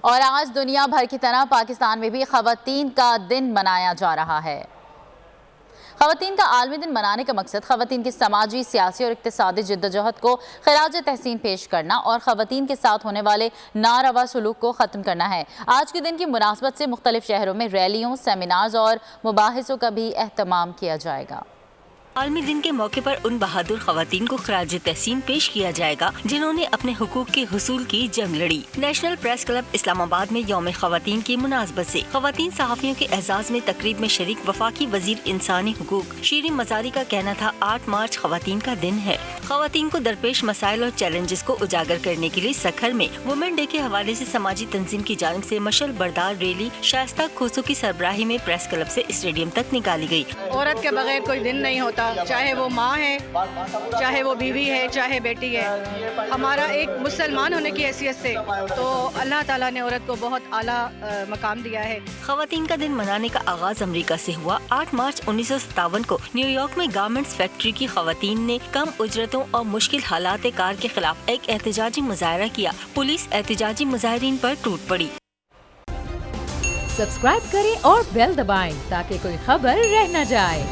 اور آج دنیا بھر کی طرح پاکستان میں بھی خواتین کا دن منایا جا رہا ہے۔ خواتین کا عالمی دن منانے کا مقصد خواتین کی سماجی، سیاسی اور اقتصادی جدوجہد کو خراج تحسین پیش کرنا اور خواتین کے ساتھ ہونے والے ناروا سلوک کو ختم کرنا ہے۔ آج کے دن کی مناسبت سے مختلف شہروں میں ریلیوں، سیمینارز اور مباحثوں کا بھی اہتمام کیا جائے گا۔ عالمی دن کے موقع پر ان بہادر خواتین کو خراج تحسین پیش کیا جائے گا جنہوں نے اپنے حقوق کے حصول کی جنگ لڑی۔ نیشنل پریس کلب اسلام آباد میں یوم خواتین کی مناسبت سے خواتین صحافیوں کے اعزاز میں تقریب میں شریک وفاقی وزیر انسانی حقوق شیریں مزاری کا کہنا تھا 8 مارچ خواتین کا دن ہے۔ خواتین کو درپیش مسائل اور چیلنجز کو اجاگر کرنے کے لیے سکھر میں وومن ڈے کے حوالے سے سماجی تنظیم کی جانب سے مشعل بردار ریلی شائستہ کھوسو کی سربراہی میں پریس کلب سے اسٹیڈیم تک نکالی گئی۔ عورت کے بغیر کوئی دن نہیں ہوتا، چاہے وہ ماں ہے، چاہے وہ بیوی ہے، چاہے بیٹی ہے۔ ہمارا ایک مسلمان ہونے کی حیثیت سے تو اللہ تعالیٰ نے عورت کو بہت اعلیٰ مقام دیا ہے۔ خواتین کا دن منانے کا آغاز امریکہ سے ہوا۔ 8 مارچ 1957 کو نیو یارک میں گارمنٹس فیکٹری کی خواتین نے کم اجرتوں اور مشکل حالات کار کے خلاف ایک احتجاجی مظاہرہ کیا۔ پولیس احتجاجی مظاہرین پر ٹوٹ پڑی۔ سبسکرائب کریں اور بیل دبائیں تاکہ کوئی خبر رہ نہ جائے۔